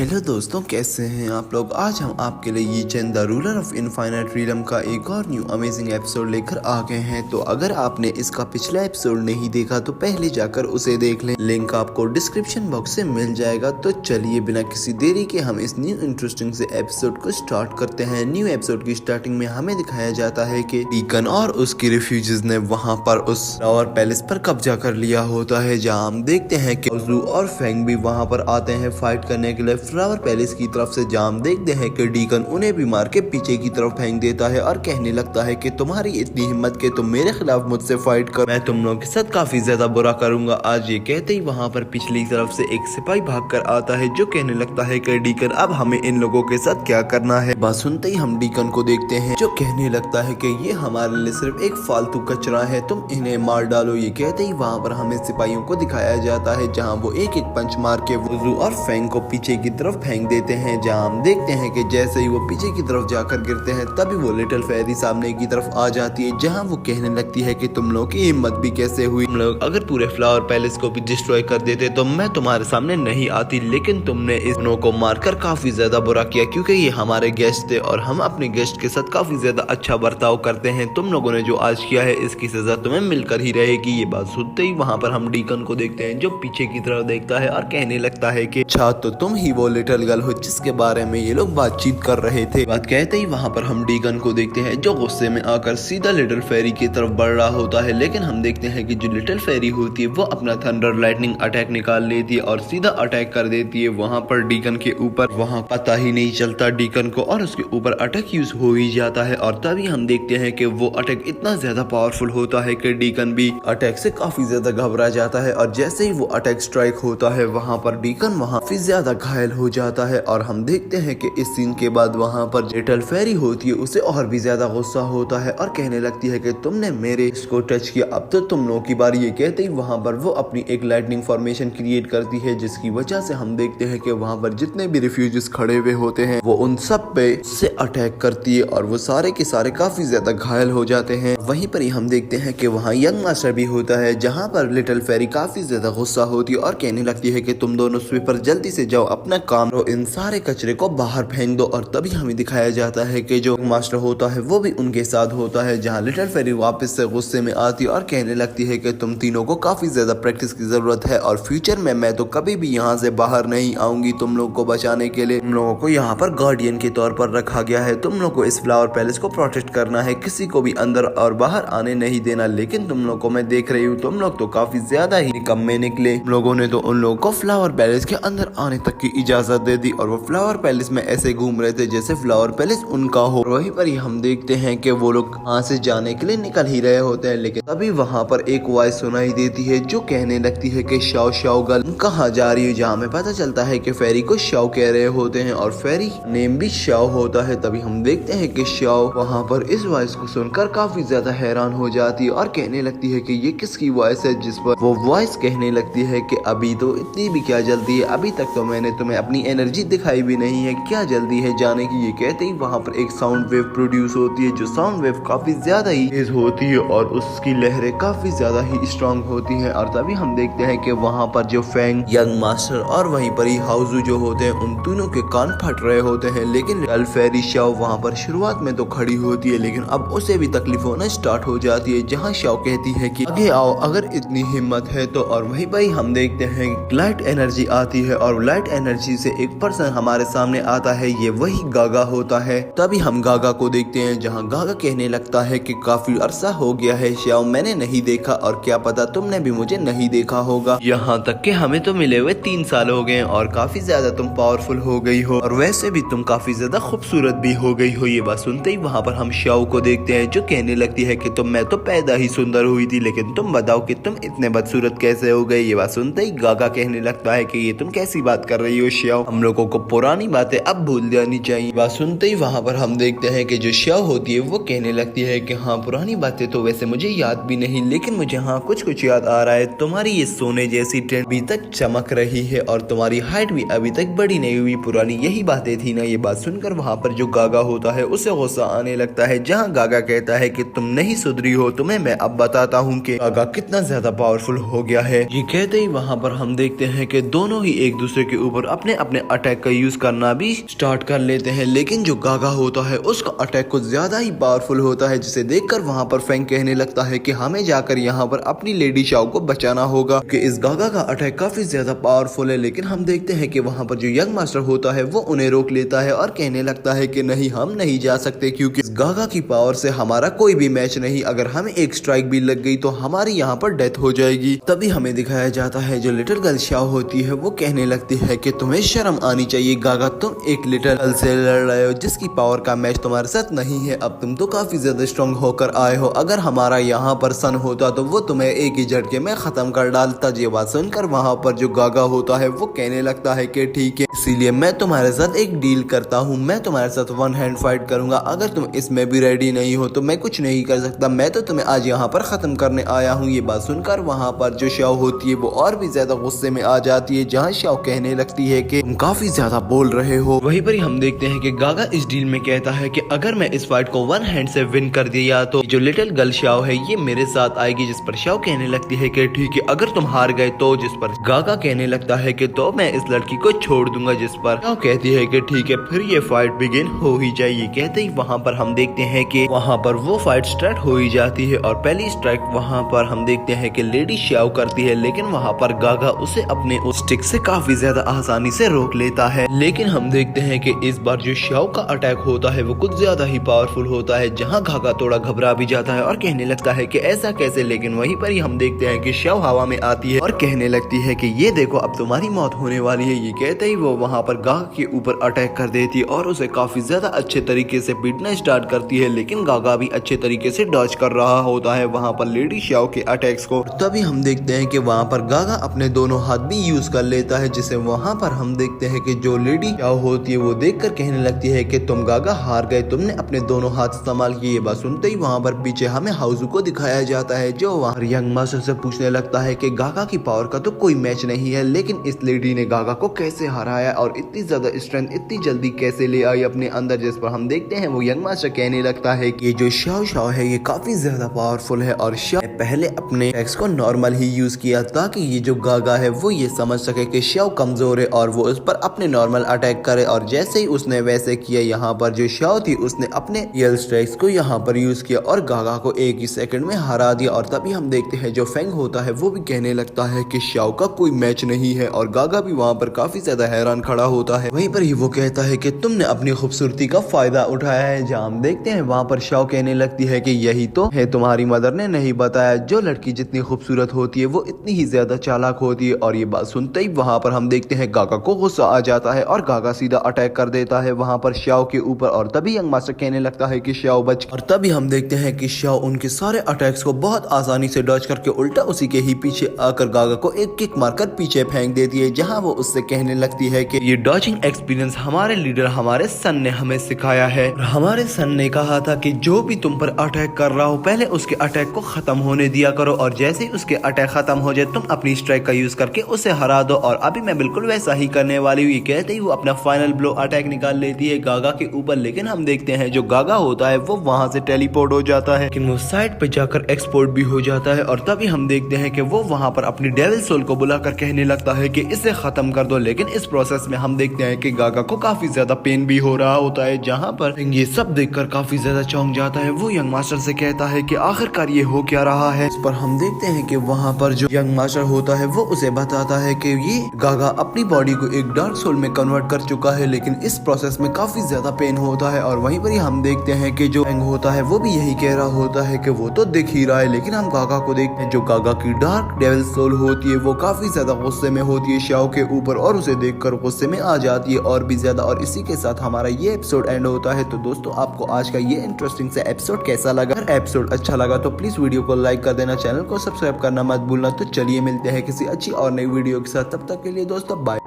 Hello दोस्तों, कैसे हैं आप लोग। आज हम आपके लिए ये chain the ruler of infinite realm का एक और न्यू अमेजिंग एपिसोड लेकर आ गए हैं। तो अगर आपने इसका पिछला एपिसोड नहीं देखा तो पहले जाकर उसे देख लें, लिंक आपको डिस्क्रिप्शन बॉक्स से मिल जाएगा। तो चलिए बिना किसी देरी के हम इस न्यू इंटरेस्टिंग से एपिसोड को स्टार्ट करते हैं। न्यू एपिसोड की स्टार्टिंग में हमें दिखाया जाता है कि डीकन और उसके रिफ्यूजीज ने वहाँ पर उस फ्लावर पैलेस पर कब्जा कर लिया होता है, जहाँ हम देखते हैं कि ओजू और फेंग भी वहाँ पर आते हैं फाइट करने के लिए फ्लावर पैलेस की तरफ से। जाम देखते हैं कि डीकन उन्हें भी मार के पीछे की तरफ फेंक देता है और कहने लगता है कि तुम्हारी इतनी हिम्मत के तुम मेरे खिलाफ मुझसे फाइट कर, मैं तुम लोगों के साथ काफी ज्यादा बुरा करूंगा आज। ये कहते ही वहाँ पर पिछली तरफ से एक सिपाही भाग कर आता है जो कहने लगता है कि डीकन अब हमें इन लोगों के साथ क्या करना है। बात सुनते ही हम डीकन को देखते हैं जो कहने लगता है कि ये हमारे लिए सिर्फ एक फालतू कचरा है, तुम इन्हें मार डालो। ये कहते ही वहाँ पर हमें सिपाहियों को दिखाया जाता है जहाँ वो एक एक पंच मार के वुजू और फेंग को पीछे की तरफ फेंक देते हैं। जहाँ हम देखते हैं कि जैसे ही वो पीछे की तरफ जाकर गिरते हैं तभी वो लिटिल फेरी सामने की तरफ आ जाती है, जहाँ वो कहने लगती है कि तुम लोग की हिम्मत भी कैसे हुई, तुम लोग अगर पूरे फ्लावर पैलेस को भी डिस्ट्रॉय कर देते तो मैं तुम्हारे सामने नहीं आती, लेकिन तुमने इसनों को मारकर काफी ज्यादा बुरा किया क्योंकि ये हमारे गेस्ट थे और हम अपने गेस्ट के साथ काफी ज्यादा अच्छा बर्ताव करते हैं। तुम लोगों ने जो आज किया है इसकी सजा तुम्हें मिलकर ही रहेगी। ये बात सुनते ही वहाँ पर हम डीकन को देखते हैं जो पीछे की तरफ देखता है और कहने लगता है कि अच्छा तो तुम ही वो लिटिल गर्ल हो जिसके बारे में ये लोग बातचीत कर रहे थे। बात कहते ही वहाँ पर हम डीकन को देखते हैं जो गुस्से में आकर सीधा लिटिल फेरी की तरफ बढ़ रहा होता है, लेकिन हम देखते हैं कि जो लिटिल फेरी होती है वो अपना थंडर लाइटनिंग अटैक निकाल लेती है और सीधा अटैक कर देती है वहाँ पर डीकन के ऊपर। वहाँ पता ही नहीं चलता डीकन को और उसके ऊपर अटैक यूज हो ही जाता है और तभी हम देखते हैं कि वो अटैक इतना ज्यादा पावरफुल होता है कि डीकन भी अटैक से काफी ज्यादा घबरा जाता है और जैसे ही वो अटैक स्ट्राइक होता है वहाँ पर डीकन वहाँ काफी ज्यादा घायल हो जाता है। और हम देखते हैं कि इस सीन के बाद वहाँ पर लिटिल फेरी होती है उसे और भी ज्यादा गुस्सा होता है और कहने लगती है कि तुमने मेरे इसको टच किया, अब तो तुम लोगों की बारी। ये कहते ही वहाँ पर वो अपनी एक लाइटनिंग फॉर्मेशन क्रिएट करती है जिसकी वजह से हम देखते हैं कि वहाँ पर जितने भी रिफ्यूजीज खड़े हुए होते हैं वो उन सब पे से अटैक करती है और वो सारे के सारे काफी ज्यादा घायल हो जाते हैं। वहीं पर ही हम देखते हैं कि वहाँ यंग मास्टर भी होता है जहाँ पर लिटिल फेरी काफी ज्यादा गुस्सा होती है और कहने लगती है कि तुम दोनों स्वीपर जल्दी से जाओ अपना काम करो, इन सारे कचरे को बाहर फेंक दो। और तभी हमें दिखाया जाता है कि जो मास्टर होता है वो भी उनके साथ होता है, जहाँ लिटिल फेरी वापस से गुस्से में आती है और कहने लगती है कि तुम तीनों को काफी ज्यादा प्रैक्टिस की जरूरत है और फ्यूचर में मैं तो कभी भी यहाँ से बाहर नहीं आऊंगी तुम लोग को बचाने के लिए। तुम लोगों को यहाँ पर गार्डियन के तौर पर रखा गया है, तुम लोग को इस फ्लावर पैलेस को प्रोटेक्ट करना है, किसी को भी अंदर और बाहर आने नहीं देना। लेकिन तुम लोग को मैं देख रही हूँ तुम लोग तो काफी ज्यादा ही निकम्मे निकले। तुम लोगों ने तो उन लोगों को फ्लावर पैलेस के अंदर आने तक की इजाजत दे दी और वो फ्लावर पैलेस में ऐसे घूम रहे थे जैसे फ्लावर पैलेस उनका हो। वहीं पर ही हम देखते हैं कि वो लोग वहाँ से जाने के लिए निकल ही रहे होते हैं, लेकिन तभी वहाँ पर एक वॉइस सुनाई देती है जो कहने लगती है कि शाओ शाओ गर्ल कहाँ जा रही है, जहाँ हमें पता चलता है कि फेरी को शाओ कह रहे होते हैं और फेरी नेम भी शाओ होता है। तभी हम देखते हैं कि शाओ वहाँ पर इस वॉइस को सुनकर काफी ज्यादा हैरान हो जाती है और कहने लगती है कि ये किसकी वॉइस है, जिस पर वो वॉइस कहने लगती है कि अभी तो इतनी भी क्या जल्दी है, अभी तक तो मैंने तुम्हें अपनी एनर्जी दिखाई भी नहीं है, क्या जल्दी है जाने की। ये कहते ही वहाँ पर एक साउंड वेव प्रोड्यूस होती है जो साउंड वेव काफी ज्यादा ही तेज होती है और उसकी लहरें काफी ज्यादा ही स्ट्रांग होती हैं। और तभी हम देखते हैं कि वहाँ पर जो फेंग, यंग मास्टर और वहीं पर ही हाउजू जो होते हैं उन तीनों के कान फट रहे होते हैं। लेकिन लिटिल फेरी शाओ वहाँ पर शुरुआत में तो खड़ी होती है लेकिन अब उसे भी तकलीफ होना स्टार्ट हो जाती है, जहाँ शाओ कहती है कि आगे आओ अगर इतनी हिम्मत है तो। और वहीं पर ही हम देखते हैं लाइट एनर्जी आती है और लाइट एनर्जी से एक पर्सन हमारे सामने आता है, ये वही गागा होता है। तभी हम गागा को देखते हैं जहाँ गागा कहने लगता है कि काफी अरसा हो गया है शाओ, मैंने नहीं देखा और क्या पता तुमने भी मुझे नहीं देखा होगा, यहाँ तक कि हमें तो मिले हुए 3 साल हो गए और काफी ज्यादा तुम पावरफुल हो गई हो और वैसे भी तुम काफी ज्यादा खूबसूरत भी हो गई हो। ये बात सुनते ही वहाँ पर हम शाओ को देखते हैं जो कहने लगती है कि मैं तो पैदा ही सुंदर हुई थी, लेकिन तुम बताओ कि तुम इतने बदसूरत कैसे हो गए। ये बात सुनते ही गागा कहने लगता है कि ये तुम कैसी बात कर रही हो शाओ, हम लोगों को पुरानी बातें अब भूल जानी चाहिए। बात सुनते ही वहाँ पर हम देखते हैं कि जो शाओ होती है वो कहने लगती है कि हाँ पुरानी बातें तो वैसे मुझे याद भी नहीं, लेकिन मुझे हाँ कुछ याद आ रहा है, तुम्हारी ये सोने जैसी ट्रेंड अभी तक चमक रही है और तुम्हारी हाइट भी अभी तक बड़ी नहीं हुई, पुरानी यही बातें थी ना। ये बात सुनकर वहाँ पर जो गागा होता है उसे गुस्सा आने लगता है, जहाँ गागा कहता है कि तुम नहीं सुधरी हो, तुम्हें मैं अब बताता हूँ कि गागा कितना ज्यादा पावरफुल हो गया है। ये कहते ही वहाँ पर हम देखते हैं कि दोनों ही एक दूसरे के ऊपर अपने अपने अपने अटैक का यूज करना भी स्टार्ट कर लेते हैं। लेकिन जो गागा होता है उसका अटैक कुछ ज्यादा ही पावरफुल होता है, जिसे देखकर वहाँ पर फैंग कहने लगता है कि हमें जाकर यहाँ पर अपनी लेडी शाओ को बचाना होगा कि इस गागा का अटैक काफी ज्यादा पावरफुल है। लेकिन हम देखते हैं कि वहाँ पर जो यंग मास्टर होता है वो उन्हें रोक लेता है और कहने लगता है कि नहीं, हम नहीं जा सकते क्योंकि इस गागा की पावर से हमारा कोई भी मैच नहीं। अगर हमें एक स्ट्राइक भी लग गई तो हमारी यहाँ पर डेथ हो जाएगी। तभी हमें दिखाया जाता है जो लिटिल गर्ल शाओ होती है वो कहने लगती है कि तुम्हें शर्म आनी चाहिए गागा, तुम एक लिटिल गर्ल से लड़ रहे हो जिसकी पावर का मैच तुम्हारे साथ नहीं है। अब तुम तो काफी ज्यादा स्ट्रॉन्ग होकर आए हो, अगर हमारा यहाँ पर सन होता तो वो तुम्हें एक ही झटके में खत्म कर डालता। ये बात सुनकर वहाँ पर जो गागा होता है वो कहने लगता है कि ठीक है, इसीलिए मैं तुम्हारे साथ एक डील करता हूँ, मैं तुम्हारे साथ वन हैंड फाइट करूंगा। अगर तुम इसमें भी रेडी नहीं हो तो मैं कुछ नहीं कर सकता, मैं तो तुम्हें आज यहाँ पर खत्म करने आया हूँ। ये बात सुनकर वहाँ पर जो शाओ होती है वो और भी ज्यादा गुस्से में आ जाती है, जहाँ शाओ कहने लगती है कि तुम काफी ज्यादा बोल रहे हो। वहीं पर हम देखते हैं कि गागा इस डील में कहता है कि अगर मैं इस फाइट को वन हैंड से विन कर दिया तो जो लिटिल गर्ल शाओ है ये मेरे साथ आएगी। जिस पर शाओ कहने लगती है कि ठीक है, अगर तुम हार गए तो। जिस पर गागा कहने लगता है कि तो मैं इस लड़की को छोड़ दूंगा। जिस पर शाओ कहती है कि ठीक है, फिर ये फाइट बिगिन हो ही जाएगी। कहते ही वहाँ पर हम देखते हैं कि वहाँ पर वो फाइट स्टार्ट हो ही जाती है और पहली स्ट्राइक वहाँ पर हम देखते हैं कि लेडी शाओ करती है, लेकिन वहाँ पर गागा उसे अपने उस स्टिक से काफी ज्यादा आसानी से रोक लेता है। लेकिन हम देखते हैं कि इस बार जो शाओ का अटैक होता है वो कुछ ज्यादा ही पावरफुल होता है, जहाँ गागा थोड़ा घबरा भी जाता है और कहने लगता है कि ऐसा कैसे। लेकिन वहीं पर ही हम देखते हैं कि शाओ हवा में आती है और कहने लगती है कि ये देखो, अब तुम्हारी मौत होने वाली है। ये कहते ही वो वहाँ पर गागा के ऊपर अटैक कर देती है और उसे काफी ज्यादा अच्छे तरीके से पीटना स्टार्ट करती है। लेकिन गागा भी अच्छे तरीके से डॉज कर रहा होता है वहाँ पर लेडी शाओ के अटैक्स को। तभी हम देखते हैं कि वहाँ पर गागा अपने दोनों हाथ भी यूज कर लेता है, जिसे वहाँ पर हम देखते हैं कि जो लेडी शाओ होती है वो देखकर कहने लगती है कि तुम गागा हार गए, तुमने अपने दोनों हाथ इस्तेमाल किए। ये बात सुनते ही वहाँ पर पीछे हमें हाउजू को दिखाया जाता है, जो वहाँ यंग मास्टर से पूछने लगता है कि गागा की पावर का तो कोई मैच नहीं है, लेकिन इस लेडी ने गागा को कैसे हराया और इतनी ज्यादा स्ट्रेंथ इतनी जल्दी कैसे ले आई अपने अंदर। जिस पर हम देखते हैं वो यंग मास्टर कहने लगता है कि ये जो शाओ शाओ है ये काफी ज्यादा पावरफुल है और शाओ ने पहले अपने अटैक्स को नॉर्मल ही यूज किया ताकि ये जो गागा है वो ये समझ सके कि शाओ कमजोर है और वो उस पर अपने नॉर्मल अटैक करे। और जैसे ही उसने वैसे किया, यहाँ पर जो शाओ थी उसने अपने रियल स्ट्राइक्स को यहाँ पर यूज किया और गागा को एक ही सेकंड में हरा दिया। और तभी हम देखते हैं जो फेंग होता है वो भी कहने लगता है कि शाओ का कोई मैच नहीं है और गागा भी वहाँ पर काफी ज्यादा हैरान खड़ा होता है। वहीं पर ही वो कहता है कि तुमने अपनी खूबसूरती का फायदा उठाया है। जहाँ हम देखते हैं वहाँ पर शाओ कहने लगती है कि यही तो है, तुम्हारी मदर ने नहीं बताया, जो लड़की जितनी खूबसूरत होती है वो इतनी ही ज्यादा चालाक होती है। और ये बात सुनते ही वहाँ पर हम देखते हैं गागा को गुस्सा आ जाता है और गागा सीधा अटैक कर देता है वहाँ पर शाओ के ऊपर। और तभी यंग मास्टर कहने लगता है कि शाओ बच। और तभी हम देखते हैं कि शाओ उनके सारे अटैक्स को बहुत आसानी से डॉज करके उल्टा उसी के ही पीछे आकर गागा को एक किक मारकर पीछे फेंक देती है, जहाँ वो उससे कहने लगती है कि ये डॉजिंग एक्सपीरियंस हमारे लीडर हमारे सन ने हमें सिखाया है। हमारे सन ने कहा था कि जो भी तुम पर अटैक कर रहा हो पहले उसके अटैक को खत्म होने दिया करो और जैसे ही उसके अटैक खत्म हो जाए तुम अपनी स्ट्राइक का यूज करके उसे हरा दो। और अभी मैं बिल्कुल वैसा ही करने वाली हूँ। ये कहते ही वो अपना फाइनल ब्लो अटैक निकाल लेती है गागा के ऊपर। लेकिन हम देखते हैं जो गागा होता है वो वहां से टेलीपोर्ट हो जाता है, लेकिन वो साइड पे जाकर एक्सपोर्ट भी हो जाता है। और तभी हम देखते हैं कि वो वहां पर अपनी डेविल सोल को बुलाकर कहने लगता है कि इसे खत्म कर दो। लेकिन इस प्रोसेस में हम देखते हैं कि गागा को काफी ज्यादा पेन भी हो रहा होता है, जहाँ पर ये सब देखकर काफी ज्यादा चौंक जाता है। वो यंग मास्टर से कहता है कि आखिरकार ये हो क्या रहा है। इस पर हम देखते हैं कि वहाँ पर जो यंग मास्टर होता है वो उसे बताता है कि ये गागा अपनी बॉडी को एक डार्क सोल में कन्वर्ट कर चुका है, लेकिन इस प्रोसेस में काफी ज्यादा पेन होता है। और वहीं पर ही हम देखते हैं कि जो फेंग होता है वो भी यही कह रहा होता है कि वो तो दिख ही रहा है। लेकिन हम गागा को देखते हैं जो गागा की डार्क डेविल सोल होती है वो काफी ज्यादा गुस्से में होती है शाओ के ऊपर और उसे देखकर गुस्से में आ जाती है और भी ज्यादा। और इसी के साथ हमारा ये एपिसोड एंड होता है। तो दोस्तों आपको आज का ये इंटरेस्टिंग से एपिसोड कैसा लगा? अगर एपिसोड अच्छा लगा तो प्लीज वीडियो को लाइक कर देना, चैनल को सब्सक्राइब करना मत भूलना। तो चलिए मिलते हैं किसी अच्छी और नई वीडियो के साथ, तब तक के लिए दोस्तों बाय।